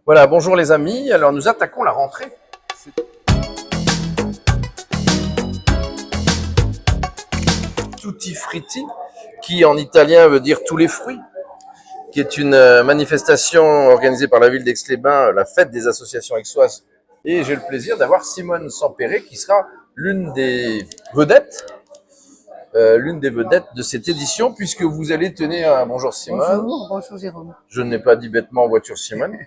Voilà, bonjour les amis. Alors nous attaquons la rentrée. Tutti Frutti, qui en italien veut dire tous les fruits, qui est une manifestation organisée par la ville d'Aix-les-Bains, la fête des associations aixoises. Et j'ai le plaisir d'avoir Simone Sampere, qui sera l'une des vedettes de cette édition, puisque vous allez tenir bonjour Simone. Bonjour Jérôme. Je n'ai pas dit bêtement voiture Simone.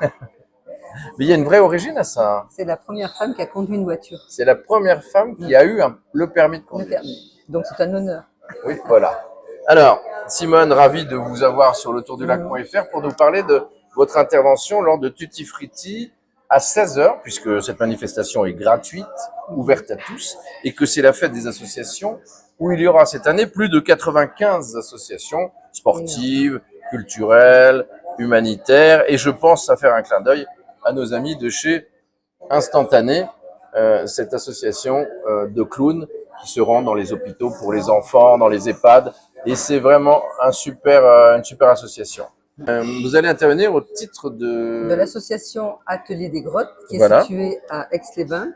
Mais il y a une vraie origine à ça. C'est la première femme qui a conduit une voiture. C'est la première femme qui a eu le permis de conduire. Le permis. Donc c'est un honneur. Oui, voilà. Alors, Simone, ravi de vous avoir sur le tour-du-lac.fr pour nous parler de votre intervention lors de Tutti Frutti à 16h, puisque cette manifestation est gratuite, ouverte à tous, et que c'est la fête des associations où il y aura cette année plus de 95 associations sportives, culturelles, humanitaires, et je pense à faire un clin d'œil à nos amis de chez Instantané, cette association de clowns qui se rendent dans les hôpitaux pour les enfants, dans les EHPAD, et c'est vraiment une super association. Vous allez intervenir au titre de l'association Atelier des Grottes, qui est située à Aix-les-Bains.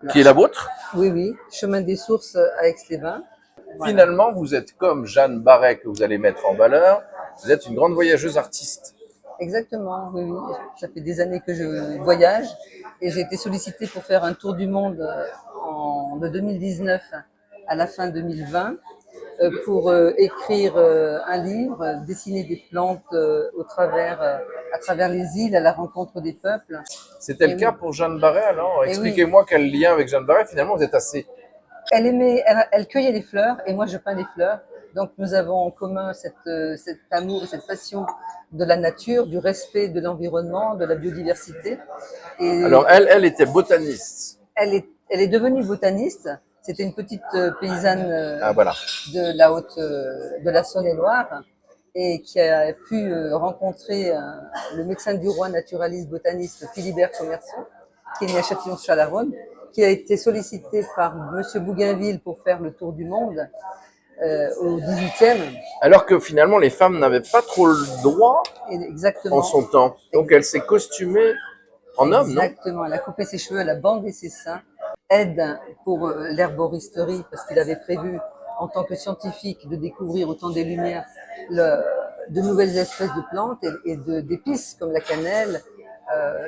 Qui est la vôtre? Oui, chemin des Sources à Aix-les-Bains. Voilà. Finalement, vous êtes comme Jeanne Barret, que vous allez mettre en valeur, vous êtes une grande voyageuse artiste. Exactement, oui. Ça fait des années que je voyage et j'ai été sollicitée pour faire un tour du monde de 2019 à la fin 2020 pour écrire un livre, dessiner des plantes à travers les îles, à la rencontre des peuples. C'était le cas pour Jeanne Barret alors? Expliquez-moi quel lien avec Jeanne Barret, finalement vous êtes assez... Elle cueillait les fleurs et moi je peins les fleurs. Donc nous avons en commun cet amour et cette passion de la nature, du respect de l'environnement, de la biodiversité. Et alors elle était botaniste. Elle est devenue botaniste. C'était une petite paysanne de la Saône-et-Loire et qui a pu rencontrer le médecin du roi naturaliste botaniste Philibert Commercian, qui est né à Châtillon-sur-Chalaronne, qui a été sollicité par Monsieur Bougainville pour faire le tour du monde au 18e. Alors que finalement, les femmes n'avaient pas trop le droit en son temps. Donc elle s'est costumée en homme, non? Exactement, elle a coupé ses cheveux, elle a bandé ses seins. Aide pour l'herboristerie, parce qu'il avait prévu, en tant que scientifique, de découvrir au temps des Lumières de nouvelles espèces de plantes et d'épices comme la cannelle,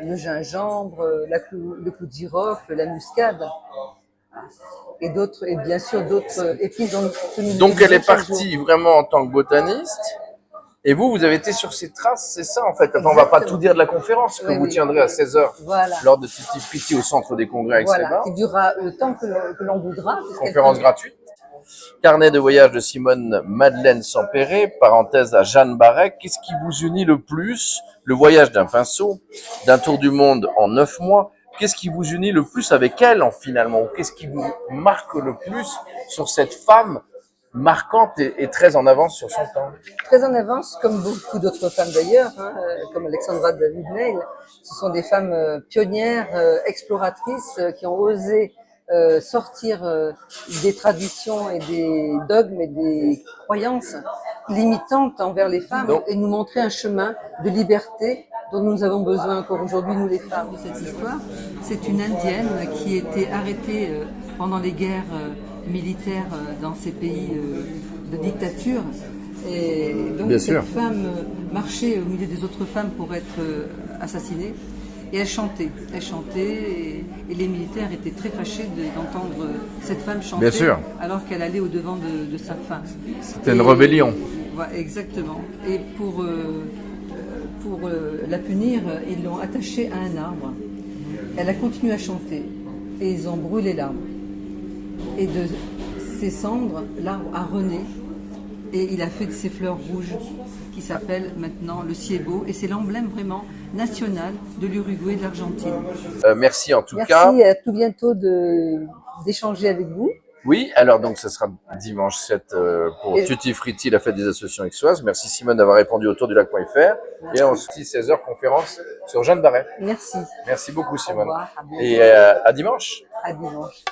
le gingembre, le clou de girofle, la muscade et bien sûr d'autres épices. Donc elle est partie vraiment en tant que botaniste. Et vous avez été sur ses traces, c'est ça en fait. Enfin, on va pas tout dire de la conférence que vous tiendrez à 16h lors de Tutti Frutti au centre des congrès à Aix-les-Bains. Qui durera le temps que l'on voudra. Conférence gratuite. Carnet de voyage de Simone Madeleine Sampere, parenthèse à Jeanne Barret. Qu'est-ce qui vous unit le plus? Le voyage d'un pinceau, d'un tour du monde en 9 mois. Qu'est-ce qui vous unit le plus avec elle finalement? Qu'est-ce qui vous marque le plus sur cette femme marquante et très en avance sur son temps? Très en avance, comme beaucoup d'autres femmes d'ailleurs, comme Alexandra David-Neil. Ce sont des femmes pionnières, exploratrices, qui ont osé sortir des traditions et des dogmes et des croyances limitantes envers les femmes et nous montrer un chemin de liberté dont nous avons besoin encore aujourd'hui, nous les femmes. Cette histoire, c'est une Indienne qui était arrêtée pendant les guerres militaires dans ces pays de dictature. Et donc cette femme marchait au milieu des autres femmes pour être assassinée. Et elle chantait et les militaires étaient très fâchés d'entendre cette femme chanter alors qu'elle allait au-devant de sa faim. C'était une rébellion. Voilà, exactement. Et pour la punir, ils l'ont attachée à un arbre. Elle a continué à chanter et ils ont brûlé l'arbre. Et de ses cendres, l'arbre a rené et il a fait de ses fleurs rouges qui s'appelle maintenant le Ciebo et c'est l'emblème vraiment national de l'Uruguay et de l'Argentine. Merci en tout cas. Merci, à tout bientôt d'échanger avec vous. Oui, alors donc ce sera dimanche 7 pour Tutti Frutti, la fête des associations aixoises. Merci Simone d'avoir répondu au tour-du-lac.fr. Et ensuite 16h conférence sur Jeanne Barret. Merci. Merci beaucoup Simone. Au revoir, et à dimanche. À dimanche.